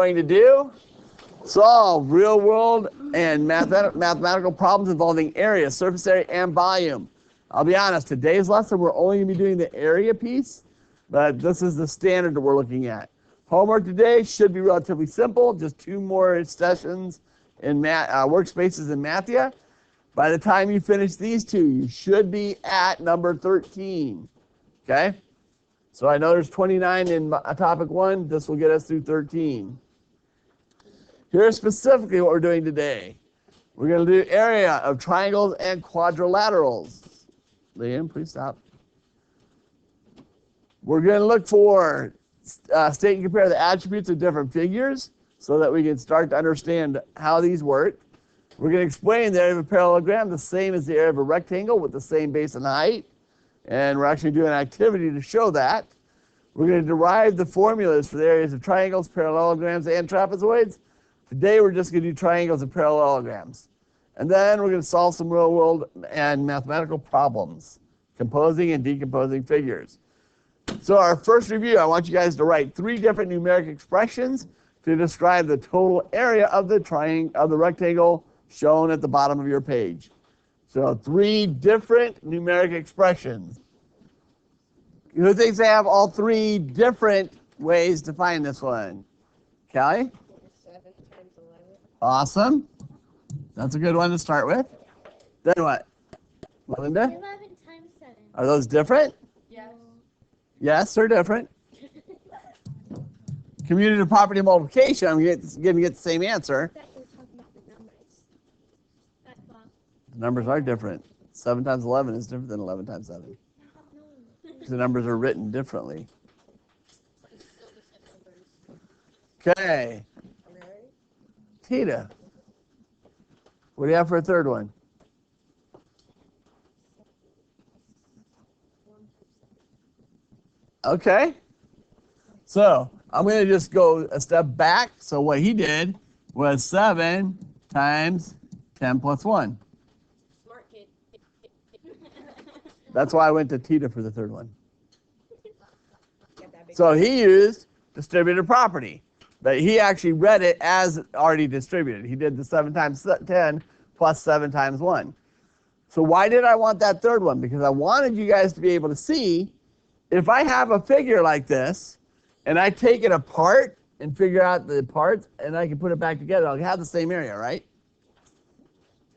going to do? Solve real world and mathematical problems involving area, surface area, and volume. I'll be honest, today's lesson we're only going to be doing the area piece, but this is the standard that we're looking at. Homework today should be relatively simple, just 2 more sessions in workspaces in Mathia. By the time you finish these 2, you should be at number 13. Okay? So I know there's 29 in topic 1. This will get us through 13. Here's specifically what we're doing today. We're going to do area of triangles and quadrilaterals. Liam, please stop. We're going to look for, state and compare the attributes of different figures so that we can start to understand how these work. We're going to explain the area of a parallelogram the same as the area of a rectangle with the same base and height. And we're actually doing an activity to show that. We're going to derive the formulas for the areas of triangles, parallelograms, and trapezoids. Today we're just going to do triangles and parallelograms. And then we're going to solve some real world and mathematical problems, composing and decomposing figures. So our first review, I want you guys to write 3 different numeric expressions to describe the total area of the rectangle shown at the bottom of your page. So 3 different numeric expressions. Who thinks they have all 3 different ways to find this one? Callie? 7 times 11. Awesome. That's a good one to start with. Then what? Melinda? 11 times 7. Are those different? Yes. Yes, they're different. Commutative property multiplication, I'm going to get the same answer. That we're talking about the numbers. That's wrong. The numbers are different. 7 times 11 is different than 11 times 7. The numbers are written differently. Okay. Tita, what do you have for a third one? Okay. So I'm going to just go a step back. So what he did was 7 times 10 plus 1. Smart kid. That's why I went to Tita for the third one. So he used distributive property, but he actually read it as already distributed. He did the 7 times 10 plus 7 times 1. So why did I want that third one? Because I wanted you guys to be able to see if I have a figure like this and I take it apart and figure out the parts and I can put it back together, I'll have the same area, right?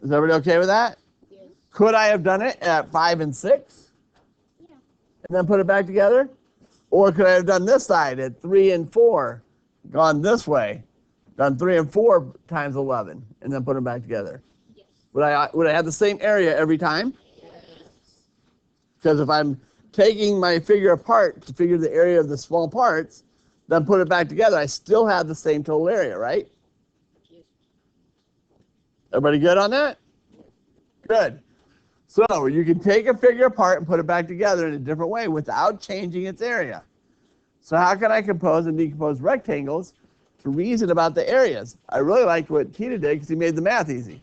Is everybody okay with that? Yes. Could I have done it at 5 and 6? Yeah. And then put it back together? Or could I have done this side at 3 and 4, gone this way, done 3 and 4 times 11, and then put them back together? Yes. Would I have the same area every time? Because if I'm taking my figure apart to figure the area of the small parts, then put it back together, I still have the same total area, right? Everybody good on that? Good. So you can take a figure apart and put it back together in a different way without changing its area. So how can I compose and decompose rectangles to reason about the areas? I really liked what Tina did because he made the math easy.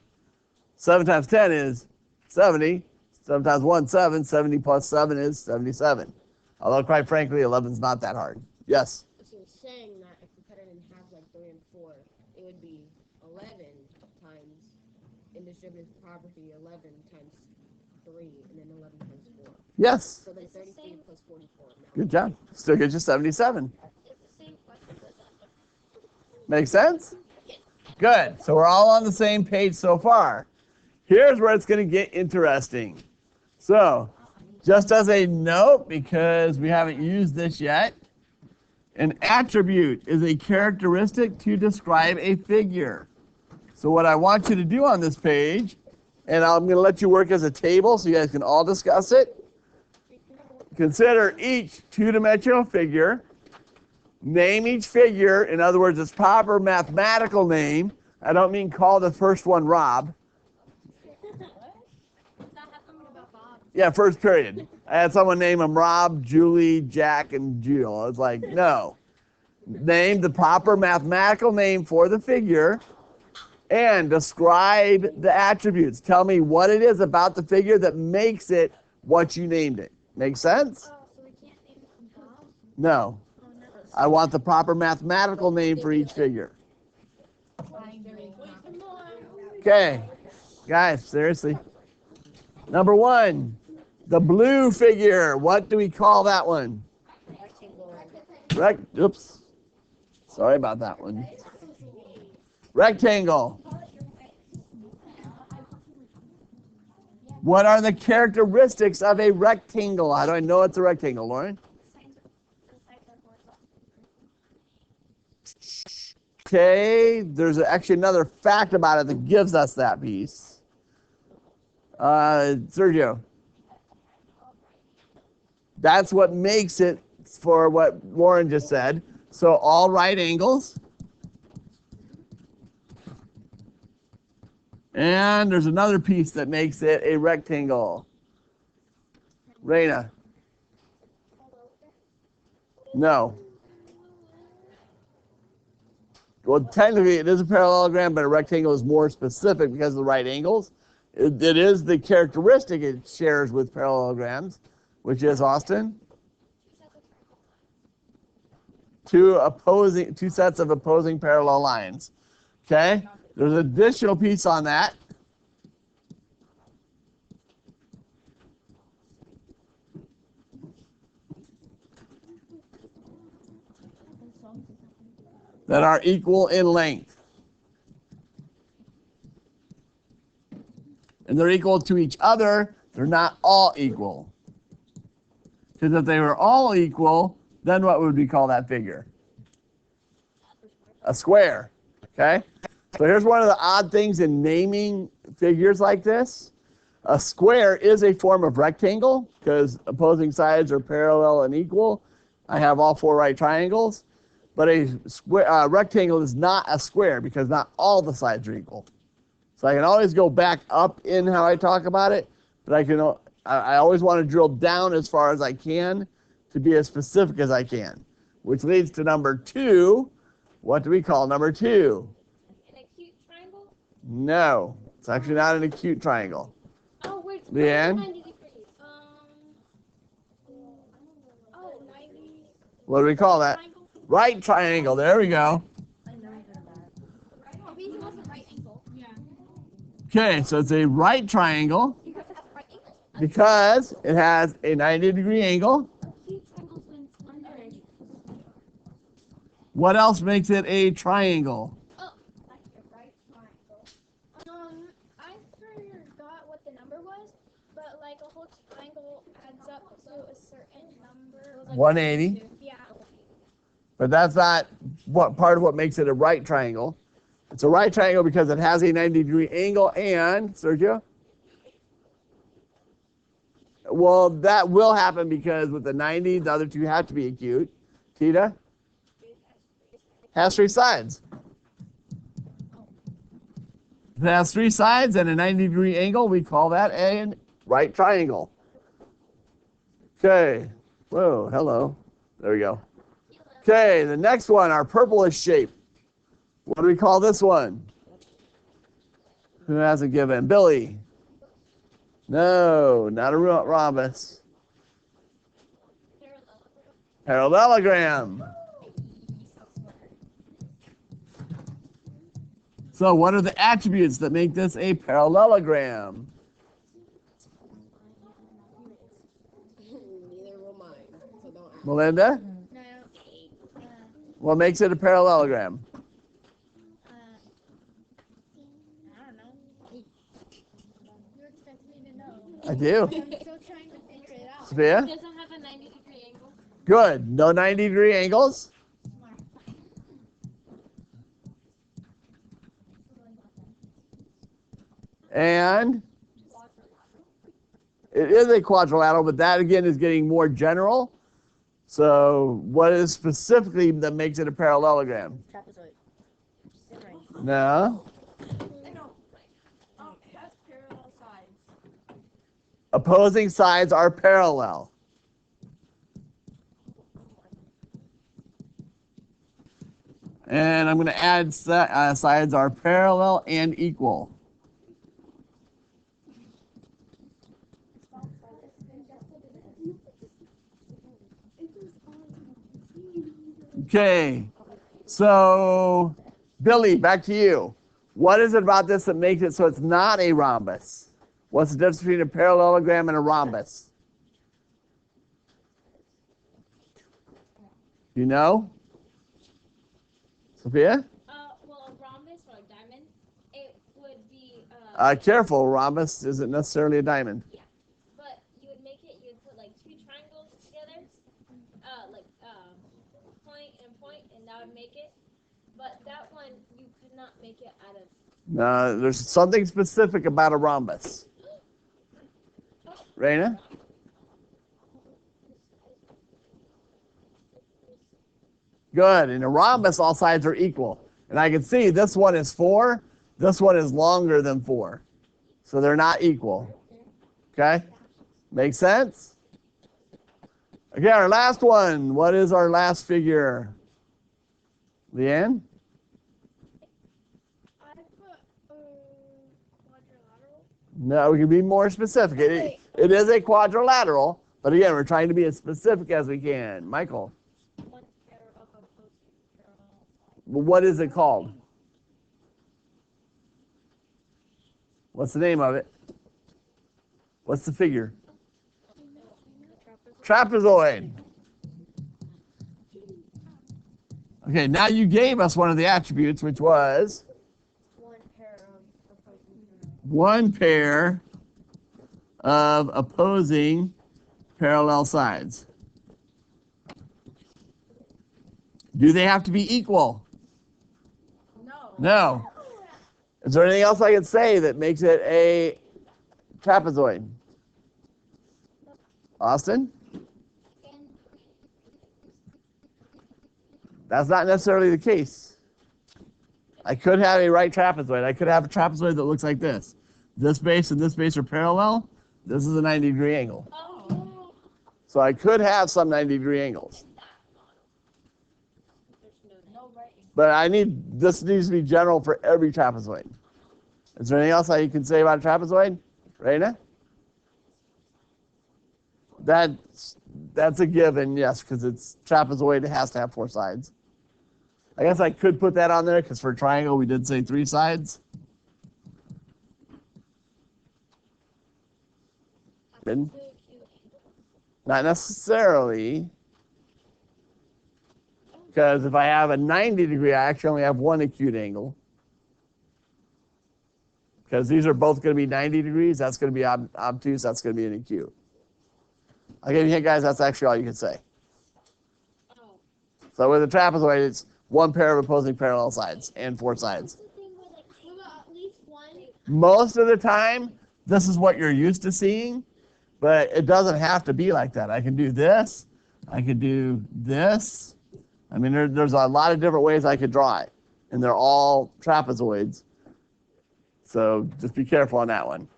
7 times 10 is 70. 7 times 1, 7. 70 plus 7 is 77. Although, quite frankly, 11 is not that hard. Yes? So you're saying that if we cut it in half like 3 and 4, it would be 11 times in distributive property, 11 times 3, and then 11 times 4. Yes. So then 33 plus 44. No. Good job. Still gets you 77. It's the same question as that. Make sense? Good. So we're all on the same page so far. Here's where it's going to get interesting. So, just as a note, because we haven't used this yet, an attribute is a characteristic to describe a figure. So what I want you to do on this page, and I'm going to let you work as a table so you guys can all discuss it. Consider each 2-dimensional figure. Name each figure. In other words, its proper mathematical name. I don't mean call the first one Rob. Yeah, first period. I had someone name them Rob, Julie, Jack, and Jill. I was like, no. Name the proper mathematical name for the figure and describe the attributes. Tell me what it is about the figure that makes it what you named it. Make sense? Oh, so we can't name it Bob? No. Oh, no. I want the proper mathematical name for each figure. Okay, guys, seriously. Number 1, the blue figure. What do we call that one? Oops. Sorry about that one. Rectangle. What are the characteristics of a rectangle? How do I know it's a rectangle, Lauren? Okay, there's actually another fact about it that gives us that piece. Sergio. That's what makes it for what Lauren just said. So all right angles. And there's another piece that makes it a rectangle. Raina. No. Well, technically it is a parallelogram, but a rectangle is more specific because of the right angles. It is the characteristic it shares with parallelograms, which is, Austin, two sets of opposing parallel lines. Okay? There's an additional piece on that. That are equal in length. And they're equal to each other. They're not all equal. Because if they were all equal, then what would we call that figure? A square. Okay? So here's one of the odd things in naming figures like this. A square is a form of rectangle because opposing sides are parallel and equal. I have all 4 right triangles. But a rectangle is not a square because not all the sides are equal. So I can always go back up in how I talk about it, but I always want to drill down as far as I can to be as specific as I can, which leads to number 2. What do we call number 2? An acute triangle? No, it's actually not an acute triangle. Oh, wait. Leanne? 90 degrees. 90. What do we call that? Triangle? Right triangle. There we go. Oh, he wants a right angle. Yeah. Okay, so it's a right triangle Because it has a right angle. because it has a 90-degree angle. Acute triangles when it's under. What else makes it a triangle? Oh, that's a right triangle. I forgot what the number was, but like a whole triangle adds up to a certain number. It was like 180. Yeah. But that's not part of what makes it a right triangle. It's a right triangle because it has a 90-degree angle and, Sergio? Well, that will happen because with the 90, the other two have to be acute. Tita? Has 3 sides. If it has 3 sides and a 90-degree angle, we call that a right triangle. Okay. Whoa, hello. There we go. Okay, the next one, our purplish shape. What do we call this one? Who hasn't given? Billy. No, not a rhombus. Parallelogram. So what are the attributes that make this a parallelogram? Neither will mine, so don't ask. Melinda? No. What makes it a parallelogram? I don't know. You expect me to know. I do. I'm still trying to figure it out. Sophia? It doesn't have a 90-degree angle. Good. No 90-degree angles. And it is a quadrilateral, but that again is getting more general. So what is specifically that makes it a parallelogram? Trapezoid. No. It has parallel sides. Opposing sides are parallel. And I'm going to add sides are parallel and equal. Okay, so Billy, back to you. What is it about this that makes it so it's not a rhombus? What's the difference between a parallelogram and a rhombus? You know? Sophia? Well, a rhombus or a diamond, it would be. Careful, rhombus isn't necessarily a diamond. Yeah, but you would make it. You would put like two triangles together, point and point, and that would make it. But that one you could not make it out of. There's something specific about a rhombus. Raina? Good. In a rhombus, all sides are equal. And I can see this one is 4. This one is longer than 4. So they're not equal. Okay? Make sense? Okay, our last one. What is our last figure? Leanne? I put quadrilateral. No, we can be more specific. It is a quadrilateral, but again, we're trying to be as specific as we can. Michael? One pair of opposing parallel. What is it called? What's the name of it? What's the figure? Trapezoid. Okay, now you gave us one of the attributes, which was one pair of opposing parallel sides. Do they have to be equal? No. No. Is there anything else I could say that makes it a trapezoid? Austin? That's not necessarily the case. I could have a right trapezoid. I could have a trapezoid that looks like this. This base and this base are parallel. This is a 90-degree angle. Oh. So I could have some 90-degree angles. But this needs to be general for every trapezoid. Is there anything else that you can say about a trapezoid? Raina? That's a given, yes, because it's trapezoid. It has to have 4 sides. I guess I could put that on there because for a triangle we did say 3 sides. Not necessarily, because if I have a 90-degree, I actually only have one acute angle. Because these are both going to be 90 degrees. That's going to be obtuse. That's going to be an acute. I'll give you a hint, guys. That's actually all you can say. So with a trapezoid, it's one pair of opposing parallel sides and 4 sides. Most of the time, this is what you're used to seeing, but it doesn't have to be like that. I can do this. I could do this. I mean, there's a lot of different ways I could draw it, and they're all trapezoids. So just be careful on that one.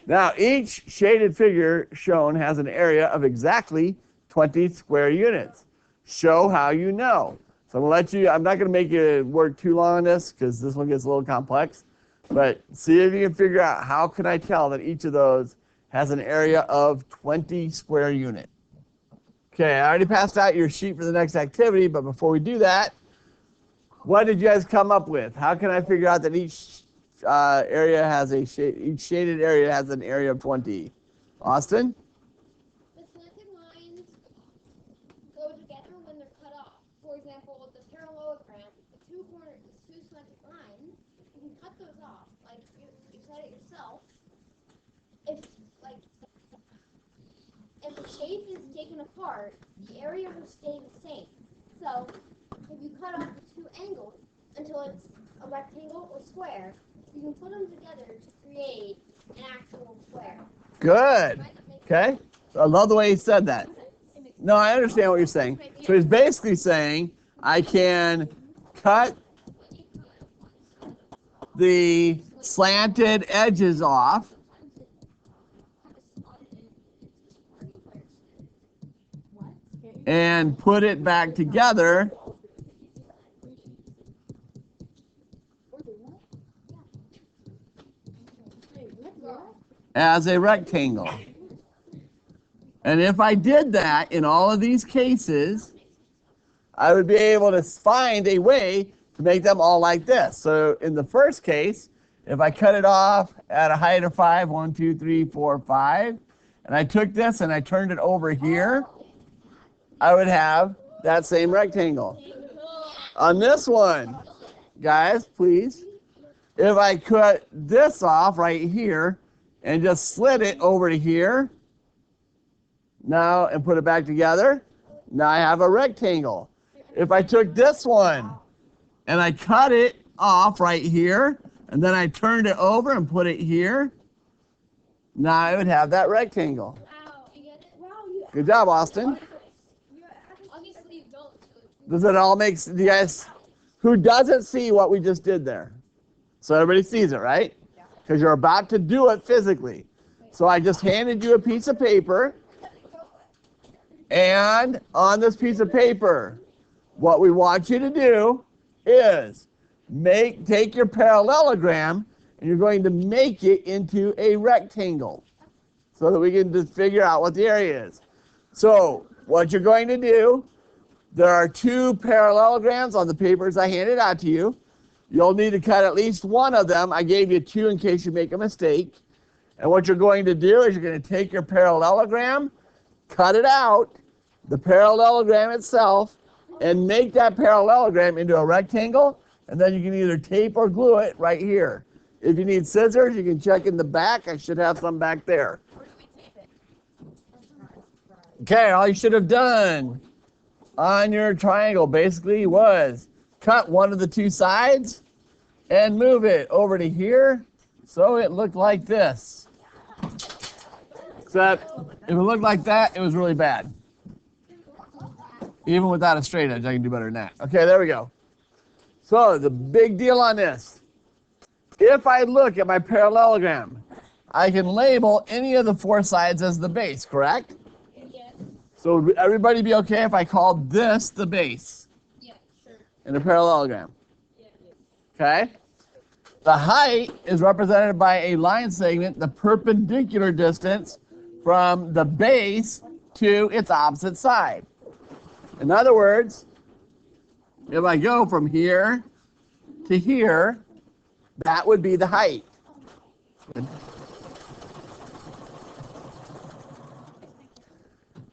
Now, each shaded figure shown has an area of exactly 20 square units. Show how you know. So I'm going to let you, I'm not going to make you work too long on this because this one gets a little complex. But see if you can figure out how can I tell that each of those has an area of 20 square units. Okay, I already passed out your sheet for the next activity, but before we do that, what did you guys come up with? How can I figure out that each area has each shaded area has an area of 20? Austin? The slanted lines go together when they're cut off. For example, with the parallelogram, the two slanted lines, you can cut those off. Like you cut it yourself. If the shape is taken apart, the area will stay the same. So if you cut off the 2 angles until it's a rectangle or square, you can put them together to create an actual square. Good. Okay. I love the way he said that. No, I understand what you're saying. So he's basically saying I can cut the slanted edges off and put it back together as a rectangle. And if I did that in all of these cases, I would be able to find a way to make them all like this. So in the first case, if I cut it off at a height of 5, 1, 2, 3, 4, 5, and I took this and I turned it over here, I would have that same rectangle. On this one, guys, please, if I cut this off right here and just slid it over to here, now, and put it back together, now I have a rectangle. If I took this one and I cut it off right here, and then I turned it over and put it here, now I would have that rectangle. Good job, Austin. Does it all make sense? You guys, who doesn't see what we just did there? So everybody sees it, right? Because you're about to do it physically. So I just handed you a piece of paper, and on this piece of paper, what we want you to do is take your parallelogram, and you're going to make it into a rectangle so that we can just figure out what the area is. So what you're going to do, there are 2 parallelograms on the papers I handed out to you. You'll need to cut at least one of them. I gave you 2 in case you make a mistake. And what you're going to do is you're going to take your parallelogram, cut it out, the parallelogram itself, and make that parallelogram into a rectangle, and then you can either tape or glue it right here. If you need scissors, you can check in the back. I should have some back there. Okay, all you should have done on your triangle basically was cut one of the 2 sides and move it over to here so it looked like this. Except if it looked like that, it was really bad. Even without a straight edge, I can do better than that. Okay, there we go. So the big deal on this, if I look at my parallelogram, I can label any of the 4 sides as the base, correct? Yes. So would everybody be okay if I called this the base? Yeah, sure. In a parallelogram? Yeah. Okay? The height is represented by a line segment, the perpendicular distance from the base to its opposite side. In other words, if I go from here to here, that would be the height.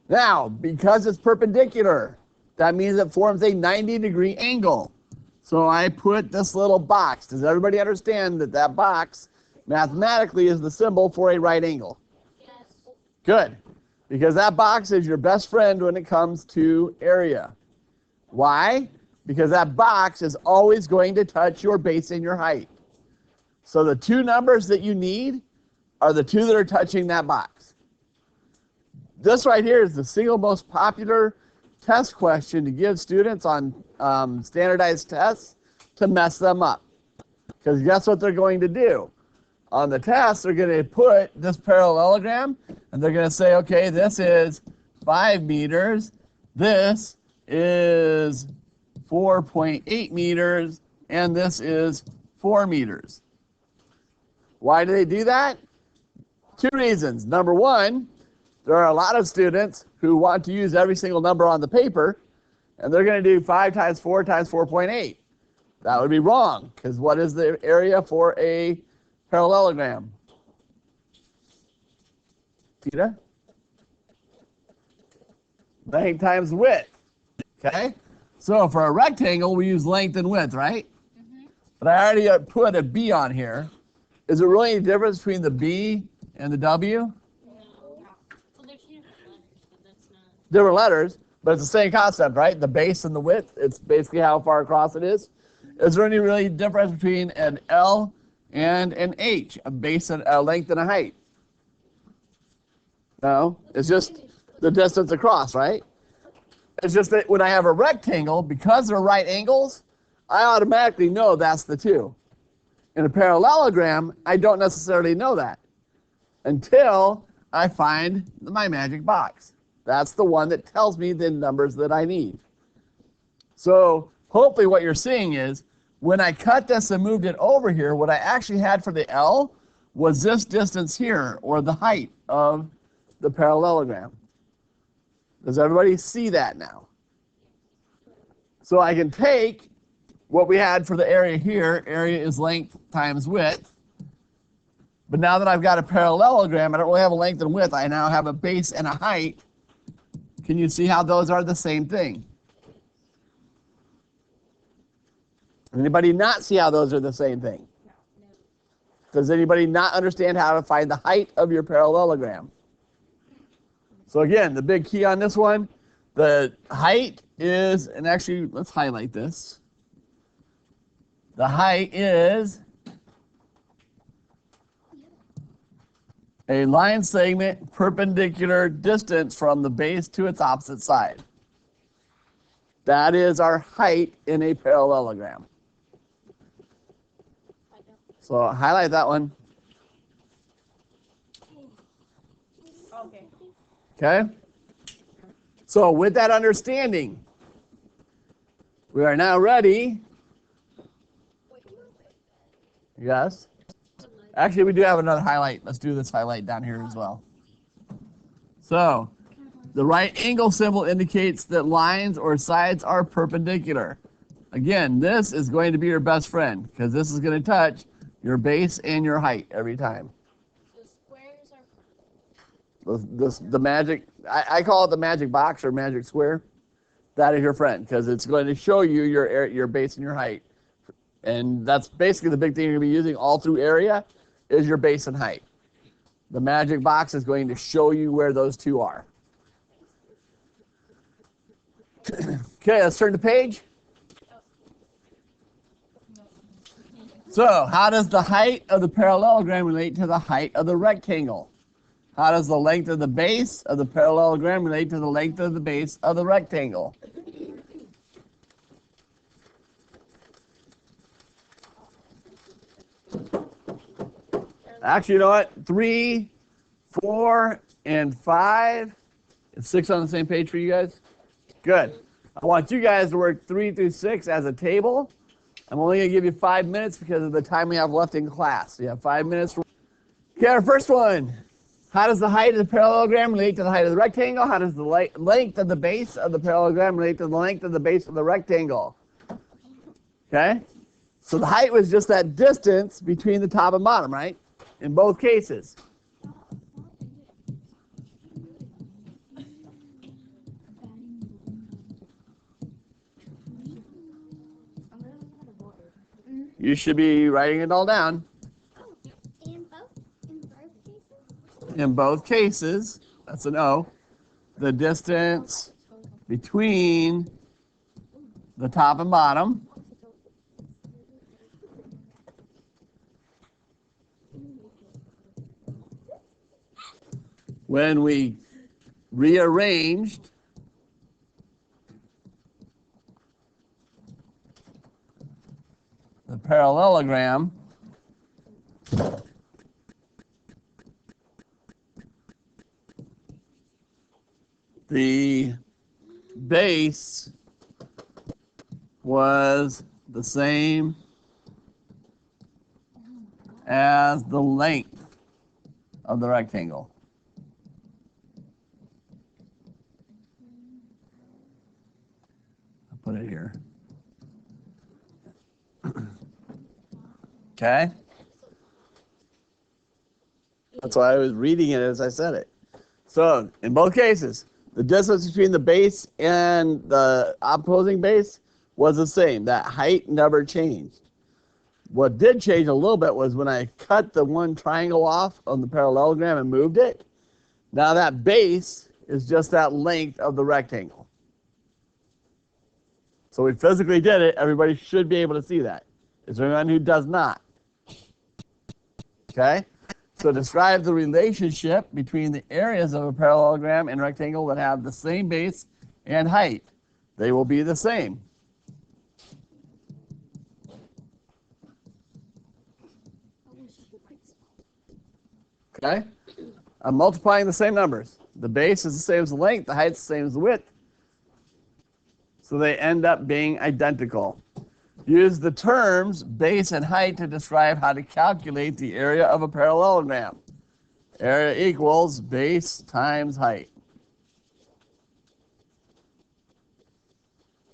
Now, because it's perpendicular, that means it forms a 90-degree angle. So I put this little box. Does everybody understand that that box mathematically is the symbol for a right angle? Yes. Good. Because that box is your best friend when it comes to area. Why? Because that box is always going to touch your base and your height. So the 2 numbers that you need are the 2 that are touching that box. This right here is the single most popular test question to give students on standardized tests to mess them up. Because guess what they're going to do? On the test, they're going to put this parallelogram, and they're going to say, okay, this is 5 meters, this is 4.8 meters, and this is 4 meters. Why do they do that? 2 reasons. Number 1, there are a lot of students who want to use every single number on the paper, and they're going to do 5 times 4 times 4.8. That would be wrong, because what is the area for a parallelogram? Tita? Length times width. Okay? So for a rectangle, we use length and width, right? Mm-hmm. But I already put a B on here. Is there really any difference between the B and the W? No. Well, there's different letters, but that's not. Different letters, but it's the same concept, right? The base and the width, it's basically how far across it is. Is there any really difference between an L and an H, a base and a length and a height? No, it's just the distance across, right? It's just that when I have a rectangle, because they're right angles, I automatically know that's the 2. In a parallelogram, I don't necessarily know that until I find my magic box. That's the one that tells me the numbers that I need. So hopefully what you're seeing is when I cut this and moved it over here, what I actually had for the L was this distance here, or the height of the parallelogram. Does everybody see that now? So I can take what we had for the area here, area is length times width. But now that I've got a parallelogram, I don't really have a length and width, I now have a base and a height. Can you see how those are the same thing? Anybody not see how those are the same thing? No. Does anybody not understand how to find the height of your parallelogram? So again, the big key on this one, the height is, and actually let's highlight this. The height is a line segment perpendicular distance from the base to its opposite side. That is our height in a parallelogram. So highlight that one. Okay. Okay? So with that understanding, we are now ready. Yes? Actually, we do have another highlight. Let's do this highlight down here as well. So, the right angle symbol indicates that lines or sides are perpendicular. Again, this is going to be your best friend because this is going to touch your base and your height every time. So squares are. The magic, I call it the magic box or magic square. That is your friend because it's going to show you your base and your height. And that's basically the big thing you're going to be using all through area is your base and height. The magic box is going to show you where those two are. Okay, let's turn the page. So, how does the height of the parallelogram relate to the height of the rectangle? How does the length of the base of the parallelogram relate to the length of the base of the rectangle? Actually, you know what? 3, 4, and 5. Is 6 on the same page for you guys? Good. I want you guys to work 3 through 6 as a table. I'm only going to give you 5 minutes because of the time we have left in class. So you have 5 minutes. Okay, our first one. How does the height of the parallelogram relate to the height of the rectangle? How does the length of the base of the parallelogram relate to the length of the base of the rectangle? Okay? So the height was just that distance between the top and bottom, right? In both cases. You should be writing it all down. In both cases, that's an O, the distance between the top and bottom when we rearranged the parallelogram the base was the same as the length of the rectangle. I'll put it here. Okay? That's why I was reading it as I said it. So, in both cases, the distance between the base and the opposing base was the same. That height never changed. What did change a little bit was when I cut the one triangle off on the parallelogram and moved it. Now that base is just that length of the rectangle. So we physically did it. Everybody should be able to see that. Is there anyone who does not? Okay? So describe the relationship between the areas of a parallelogram and rectangle that have the same base and height. They will be the same. Okay? I'm multiplying the same numbers. The base is the same as the length, the height is the same as the width. So they end up being identical. Use the terms base and height to describe how to calculate the area of a parallelogram. Area equals base times height.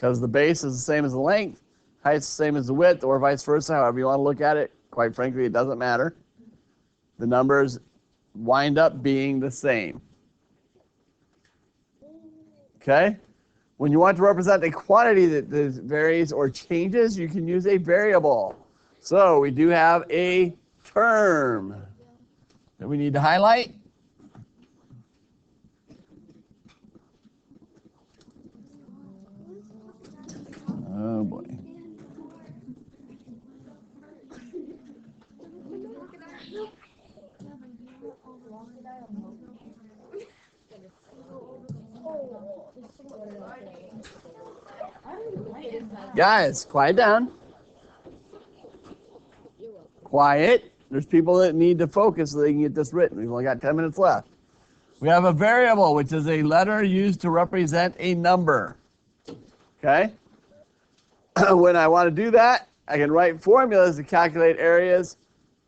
because the base is the same as the length, height's the same as the width, or vice versa, however you want to look at it. Quite frankly, it doesn't matter. The numbers wind up being the same. Okay? When you want to represent a quantity that varies or changes, you can use a variable. So we do have a term that we need to highlight. Oh boy. Guys, quiet down. Quiet. There's people that need to focus so they can get this written. We've only got 10 minutes left. We have a variable, which is a letter used to represent a number. Okay? When I want to do that, I can write formulas to calculate areas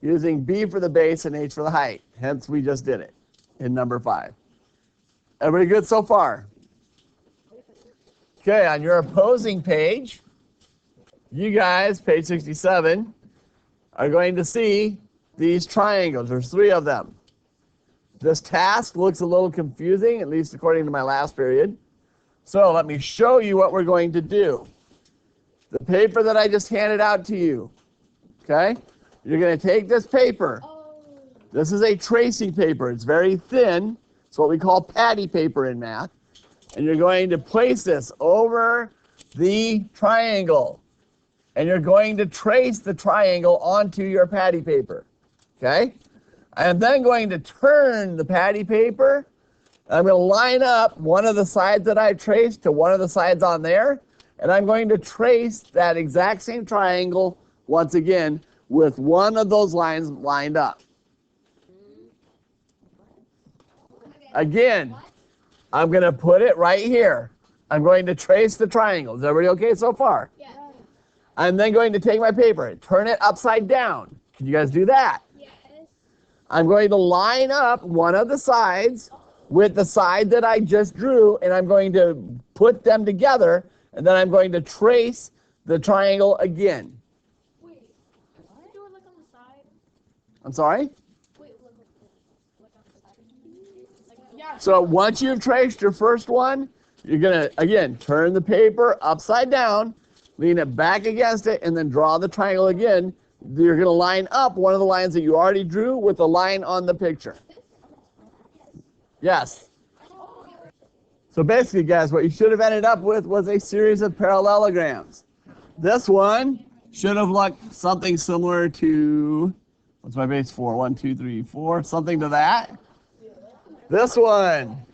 using B for the base and H for the height. Hence, we just did it in number 5. Everybody good so far? Okay, on your opposing page, you guys, page 67, are going to see these triangles. There's 3 of them. This task looks a little confusing, at least according to my last period. So let me show you what we're going to do. The paper that I just handed out to you, okay? You're going to take this paper. This is a tracing paper. It's very thin. It's what we call patty paper in math. And you're going to place this over the triangle. And you're going to trace the triangle onto your patty paper, okay? I am then going to turn the patty paper. I'm going to line up one of the sides that I traced to one of the sides on there, and I'm going to trace that exact same triangle once again with one of those lines lined up. Again, I'm going to put it right here. I'm going to trace the triangle. Is everybody okay so far? Yeah. I'm then going to take my paper and turn it upside down. Can you guys do that? Yes. I'm going to line up one of the sides with the side that I just drew, and I'm going to put them together, and then I'm going to trace the triangle again. Wait, do it like on the side? I'm sorry? Wait, look on the side. Like, yeah. So once you've traced your first one, you're going to, again, turn the paper upside down, lean it back against it, and then draw the triangle again. You're going to line up one of the lines that you already drew with the line on the picture. Yes. So basically, guys, what you should have ended up with was a series of parallelograms. This one should have looked something similar to, what's my base for? 1, 2, 3, 4, something to that. This one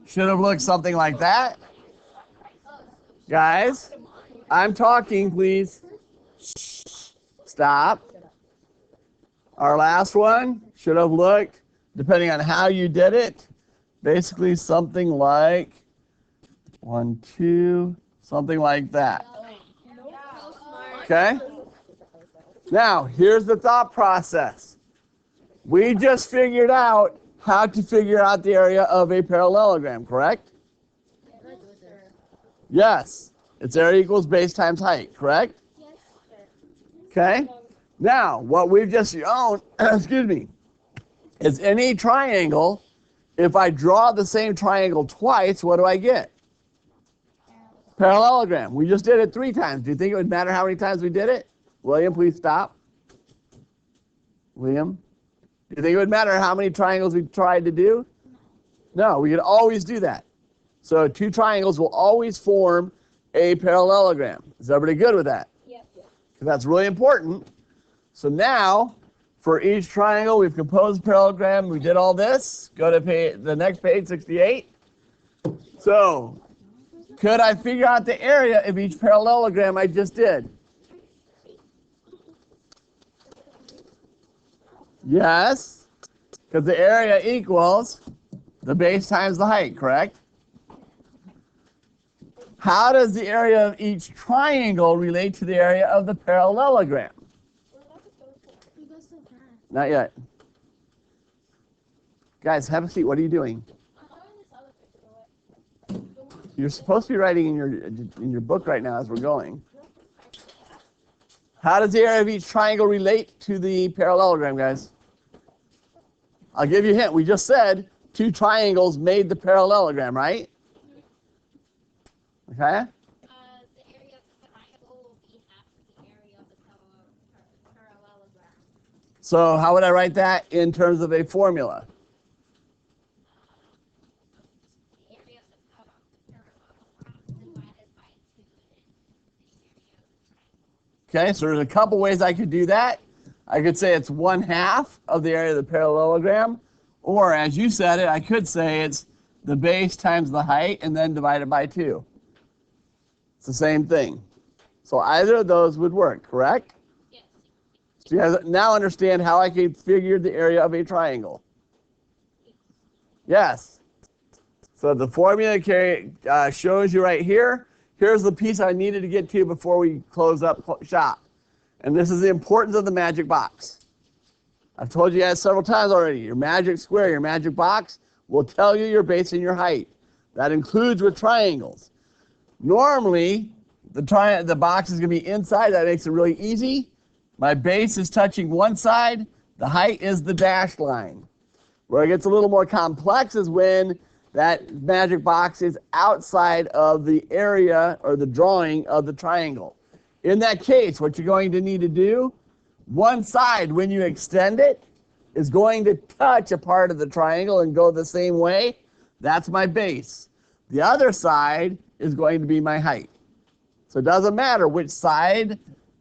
should have looked something like that. Guys, I'm talking, please. Stop. Our last one should have looked, depending on how you did it, basically something like 1, 2, something like that. Okay? Now, here's the thought process. We just figured out how to figure out the area of a parallelogram, correct? Yes. Its area equals base times height, correct? Yes. Okay? Now, what we've just shown, excuse me, is any triangle, if I draw the same triangle twice, what do I get? Parallelogram. We just did it 3 times. Do you think it would matter how many times we did it? William, please stop. William? Do you think it would matter how many triangles we tried to do? No, we could always do that. So 2 triangles will always form a parallelogram. Is everybody good with that? Yep. Because that's really important. So now, for each triangle, we've composed a parallelogram. We did all this. Go to the next page, 68. So, could I figure out the area of each parallelogram I just did? Yes, because the area equals the base times the height, correct? How does the area of each triangle relate to the area of the parallelogram? Not yet. Guys, have a seat. What are you doing? You're supposed to be writing in your book right now as we're going. How does the area of each triangle relate to the parallelogram, guys? I'll give you a hint. We just said 2 triangles made the parallelogram, right? Okay? The area of the triangle will be half the area of the parallelogram. So how would I write that in terms of a formula? The area of the parallelogram divided by 2 is the area of the triangle. Okay, so there's a couple ways I could do that. I could say it's 1/2 of the area of the parallelogram, or as you said it, I could say it's the base times the height and then divided by 2. It's the same thing. So either of those would work, correct? Yes. So you guys now understand how I can figure the area of a triangle. Yes. So the formula shows you right here. Here's the piece I needed to get to before we close up shop. And this is the importance of the magic box. I've told you guys several times already, your magic square, your magic box will tell you your base and your height. That includes with triangles. Normally, the box is going to be inside. That makes it really easy. My base is touching one side. The height is the dashed line. Where it gets a little more complex is when that magic box is outside of the area or the drawing of the triangle. In that case, what you're going to need to do, one side, when you extend it, is going to touch a part of the triangle and go the same way. That's my base. The other side is going to be my height. So it doesn't matter which side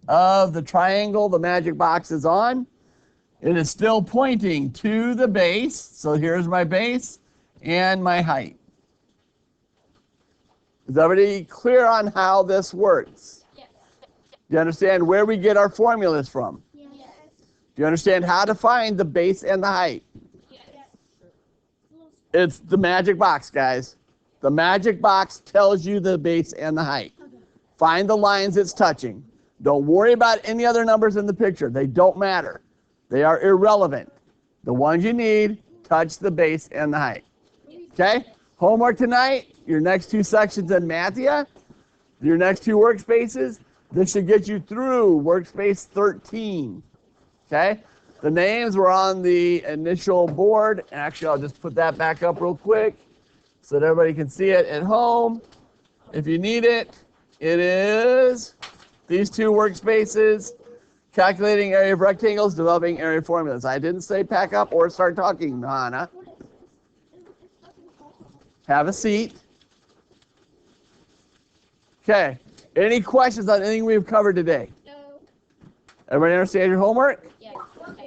of the triangle the magic box is on. It is still pointing to the base. So here's my base and my height. Is everybody clear on how this works? Do you understand where we get our formulas from? Yes. Do you understand how to find the base and the height? Yes. It's the magic box, guys. The magic box tells you the base and the height. Find the lines it's touching. Don't worry about any other numbers in the picture. They don't matter. They are irrelevant. The ones you need touch the base and the height. Okay? Homework tonight, your next 2 sections in Mathia, your next 2 workspaces. This should get you through workspace 13. Okay? The names were on the initial board. Actually, I'll just put that back up real quick so that everybody can see it at home. If you need it, it is these 2 workspaces, calculating area of rectangles, developing area formulas. I didn't say pack up or start talking, Hannah. Have a seat. Okay. Any questions on anything we've covered today? No. Everybody understand your homework? Yes.